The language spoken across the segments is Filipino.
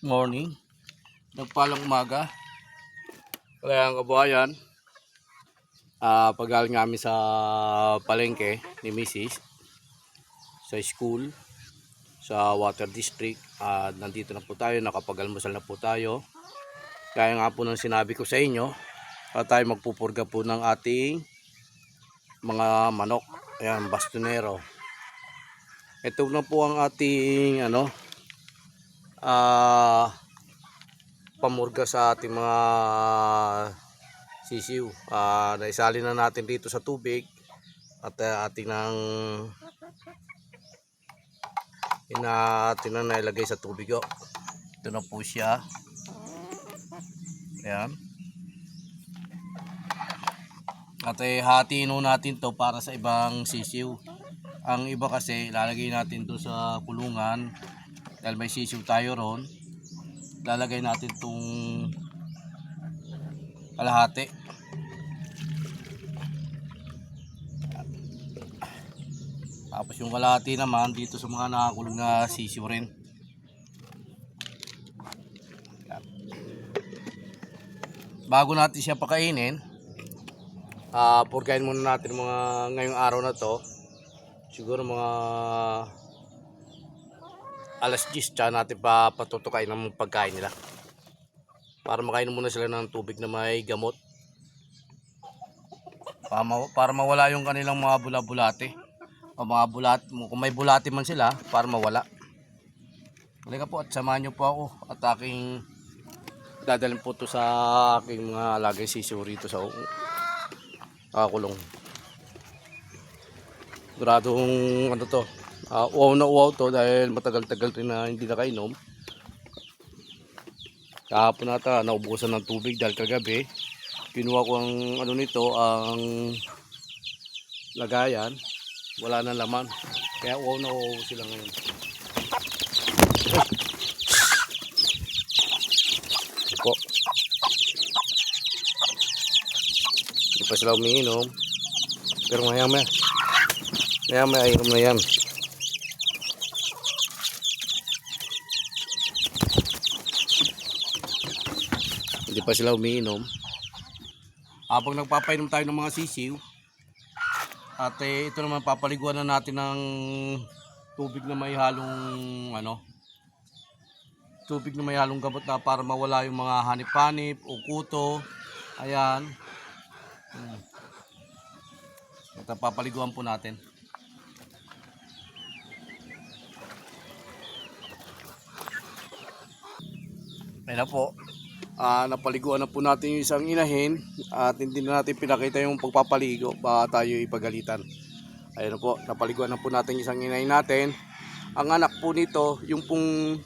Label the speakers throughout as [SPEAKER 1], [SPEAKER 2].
[SPEAKER 1] Morning, nagpalang umaga. Kaya ang kabuhayan, pagaling namin sa palengke ni Mrs. sa school, sa Water District. Nandito na po tayo, nakapag-almusal na po tayo. Kaya nga po nang sinabi ko sa inyo, tayo magpupurga po ng ating mga manok. Ayan, bastonero. Ito na po ang ating pamurga sa ating mga sisiw. Naisali na natin dito sa tubig at ating nailagay sa tubig. Ito na po siya. Ayan. At hatiin natin to para sa ibang sisiw. Ang iba kasi ilalagay natin to sa kulungan dahil may sisiw tayo ron. Lalagay natin itong kalahati. Tapos yung kalahati naman dito sa mga nakakulong na sisiw rin. Bago natin siya pakainin, purgain muna natin mga ngayong araw na to. Siguro mga alas 10 tsaka natin patutukain ng pagkain nila. Para makain muna sila ng tubig na may gamot. Para mawala yung kanilang mga bulabulate. O mga bulat, kung may bulate man sila, para mawala. Halika po at samahan nyo po ako at aking dadalhin po to sa aking mga alagay sisiw rito sa kulong. Siguradong uwaw na uwaw to dahil matagal-tagal rin na hindi nakainom. Kahapon nata naubusan ng tubig dahil kagabi kinuha ko ang lagayan, wala na laman, kaya uwaw na uwaw sila ngayon. Ito, hindi pa sila umiinom, pero maya inom na yan. Hindi pa sila umiinom. Habang nagpapainom tayo ng mga sisiw, at ito naman papaliguan na natin ng tubig na may halong gamot na para mawala yung mga hanip-hanip o kuto. Ayan. Ito papaliguan po natin. Ayan na po. Napaliguan na po natin yung isang inahin at hindi na natin pinakita yung pagpapaligo baka tayo ipagalitan. Ayun po, napaliguan na po natin yung isang inahin natin. Ang anak po nito, yung pong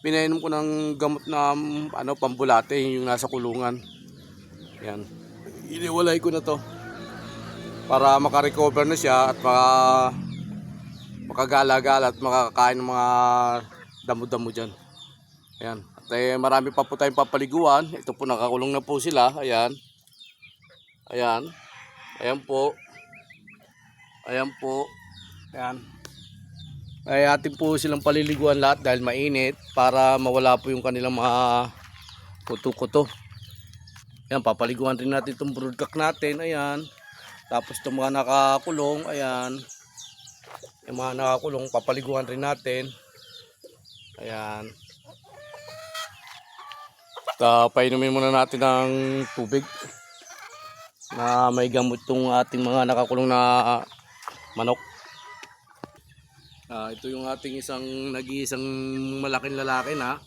[SPEAKER 1] pinainom ko ng gamot na pambulate, yung nasa kulungan. Ayan. Iniwalay ko na to para makarecover na siya at makagala-gala at makakain ng mga damo-damo dyan. Ayan. Marami pa po tayong papaliguan. Ito po, nakakulong na po sila. Ayan. Ayan. Ayan po. Ayan po. Ayan. Ay atin po silang paliliguan lahat dahil mainit para mawala po yung kanilang mga kuto-kuto. Ayan, papaliguan rin natin itong broodcock natin. Ayan. Tapos itong mga nakakulong. Ayan. Yung mga nakakulong, papaliguan rin natin. Ayan. Painumin muna natin ng tubig na may gamot itong ating mga nakakulong na manok. Ito yung ating nag-iisang malaking lalaki na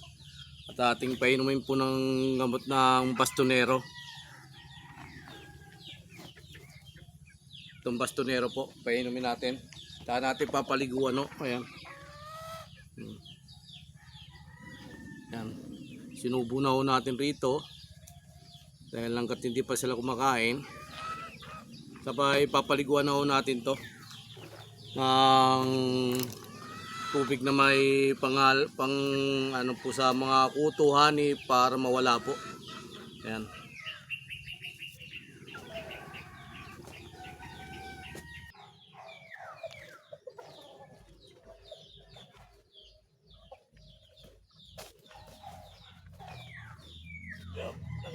[SPEAKER 1] at ating painumin po ng gamot ng bastonero. Itong bastonero po, painumin natin. Saan natin papaliguan, Ayan. Ayan. Sinubo na natin rito dahil hanggat hindi pa sila kumakain. Sabay papaliguan na natin to ng tubig na may pang po sa mga kuto, hanip para mawala po. Ayan.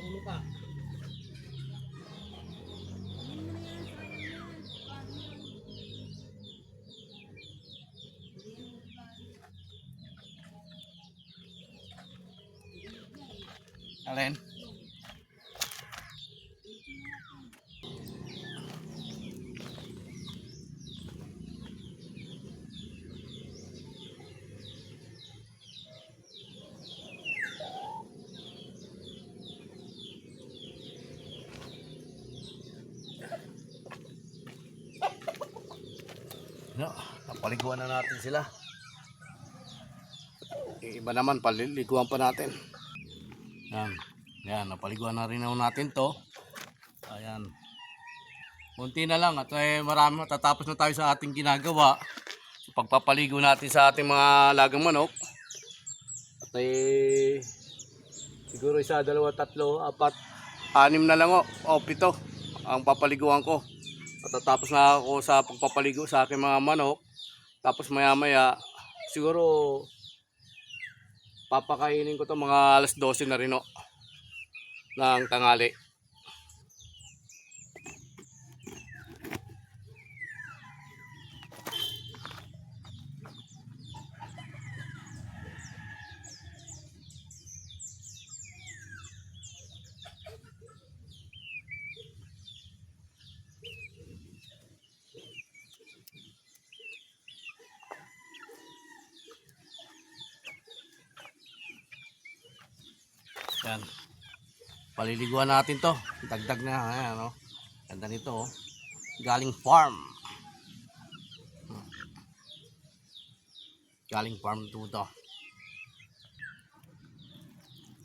[SPEAKER 1] ulo ka. Alin? No, napaliguan na natin sila. Yung iba naman, paliliguan pa natin. Yan. Yan, napaliguan na rin natin to. Ayan. Kunti na lang at marami matatapos na tayo sa ating ginagawa. So, pagpapaligo natin sa ating mga lagang manok. At siguro isa, dalawa, tatlo, apat, anim na lang o pito ang papaliguan ko. Matatapos na ako sa pagpapaligo sa aking mga manok. Tapos maya maya siguro papakainin ko to mga alas 12 na rin ng tanghali. Yan. Paliliguan natin to. Dagdag na. Ayan, no? Ganda nito. Galing farm. Galing farm to.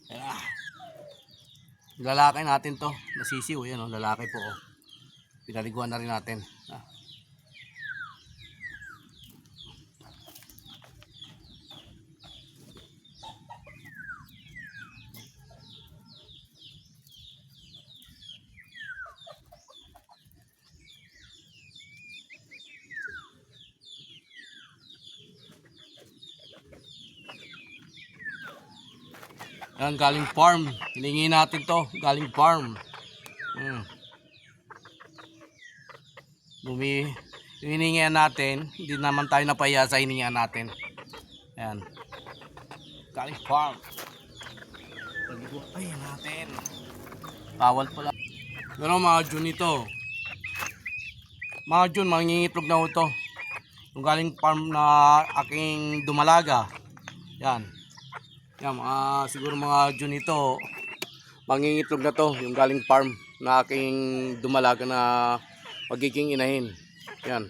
[SPEAKER 1] Ayan. Lalaki natin to. Nasisiw. Yan, no? Lalaki po. Pinaliguan na rin natin. Yan, galing farm. Hiningi natin to. Galing farm. Hiningihan natin. Hindi naman tayo napahiya sa hiningihan natin. Yan. Galing farm. Ay natin. Bawal pala. Pero mga June ito. Mga June, mangingitlog na ito. Yung galing farm na aking dumalaga. Yan. Yan, siguro mga June ito, mangingitlog na to, yung galing farm na aking dumalaga na magiging inahin. Yan.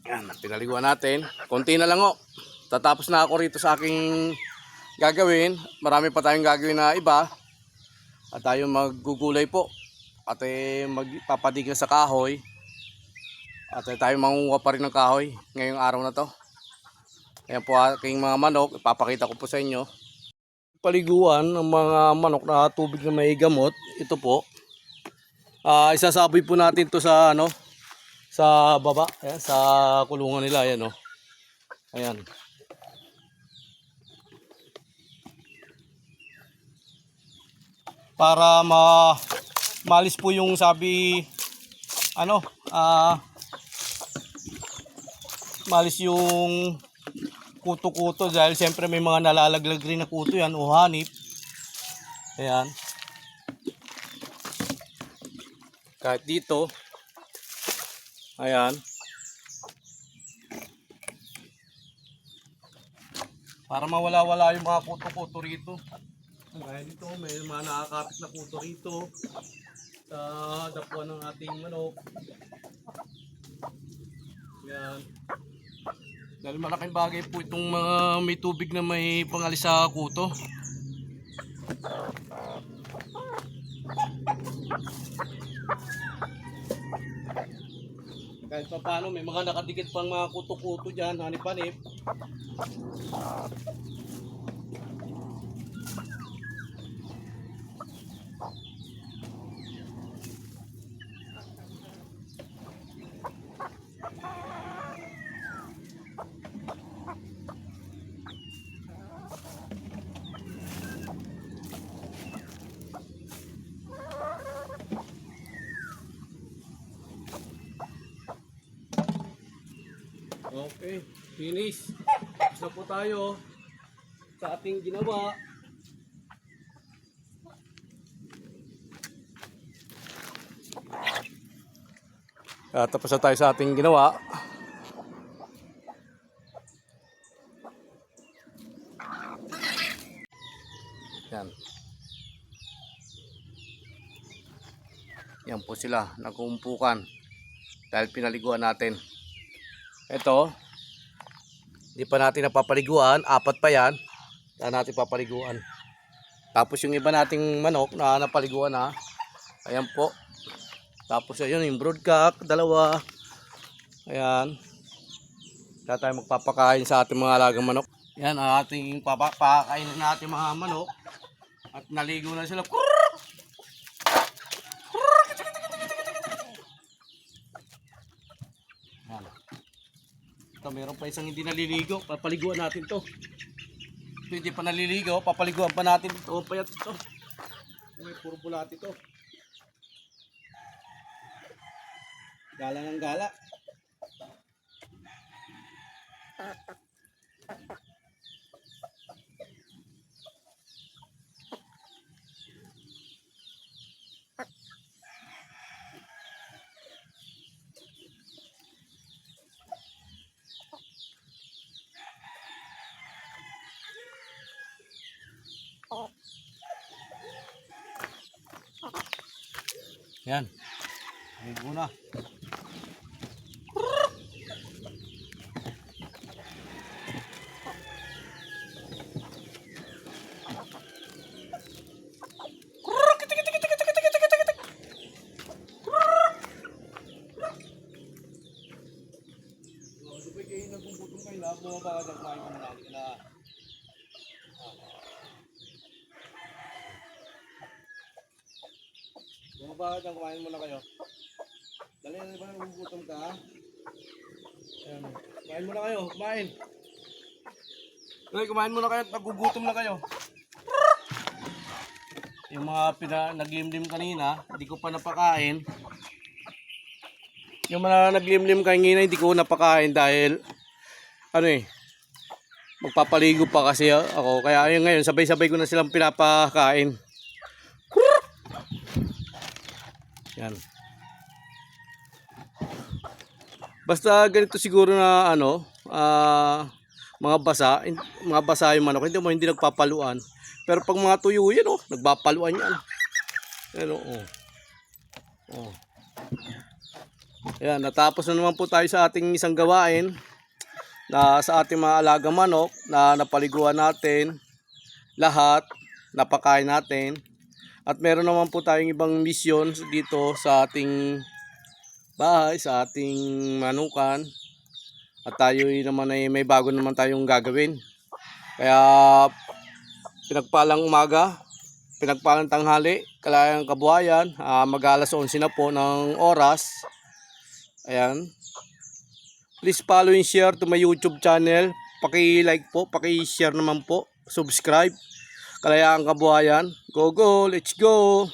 [SPEAKER 1] Yan, pinaliguan natin. Konti na lang Tatapos na ako rito sa aking gagawin. Marami pa tayong gagawin na iba. At tayo maggugulay po. At magpapadig na sa kahoy. At tayo mangunguha pa rin ng kahoy ngayong araw na to. Ayan po aking mga manok, ipapakita ko po sa inyo. Paliguan ng mga manok na tubig na may gamot. Ito po. Isasaboy po natin to sa sa baba, ayan, sa kulungan nila, ayan Ayan. Para malis po yung sabi malis yung kuto-kuto dahil siyempre may mga nalalaglag rin na kuto yan o hanip. Ayan. Kahit dito. Ayan. Para mawala-wala yung mga kuto-kuto rito. Ayan dito, may mga nakakapit na kuto rito. Sa dapuan ng ating manok. Ayan. Dahil malaking bagay po itong mga may tubig na may pangalis sa kuto. Kahit pa paano may mga nakadikit pang mga kuto-kuto dyan, hanip-hanip. Okay, finish. Tapos na po tayo sa ating ginawa. Tapos na tayo sa ating ginawa. Yan. Yan po sila, nagkuumpukan dahil pinaliguan natin. Ito, hindi pa natin napapaliguan, 4 pa yan. Saan natin papaliguan. Tapos yung iba nating manok na napaliguan na, ayan po. Tapos ayun, yung broodcock, 2. Ayan. Kaya tayo magpapakain sa ating mga alagang manok. Yan ang ating papakainin natin mga manok. At naligo na sila. Yan. Ito, meron pa isang hindi naliligo. Papaliguan natin to. Ito hindi pa naliligo. Papaliguan pa natin ito. O, payat ito. May puro bulati ito. Gala ng gala. Yan. Ligo na. Sabay kayo nagbubutom kayo na, bumaba ka dyan, kumain ka muna na. Bumaba ka dyan, kumain muna kayo. Dali na ba nagbubutom ka? Ayan. Kumain muna kayo, kumain. Dali, kumain muna kayo, nagugutom na kayo. Yung mga naglimlim kanina, hindi ko pa napakain. Yung mga naglimlim kanina, hindi ko napakain dahil magpapaligo pa kasi ako. Kaya ayun ngayon, sabay-sabay ko na silang pinapakain. Yan. Basta ganito siguro na mga basa yung manok, hindi nagpapaluan. Pero pag mga tuyo yan, nagpapaluan yan. Ayan, Ayan, natapos na naman po tayo sa ating isang gawain na sa ating mga alagang manok na napaliguan natin lahat, napakain natin. At meron naman po tayong ibang misyon dito sa ating bahay, sa ating manukan. At tayo naman ay may bago naman tayong gagawin. Kaya pinagpalang umaga, pinagpalang tanghali, kalayang kabuhayan, mag-alas 11 na po ng oras. Ayan. Please follow and share to my YouTube channel. Paki-like po, paki-share naman po, subscribe. Kalayaan Kabuhayan. Go go, let's go.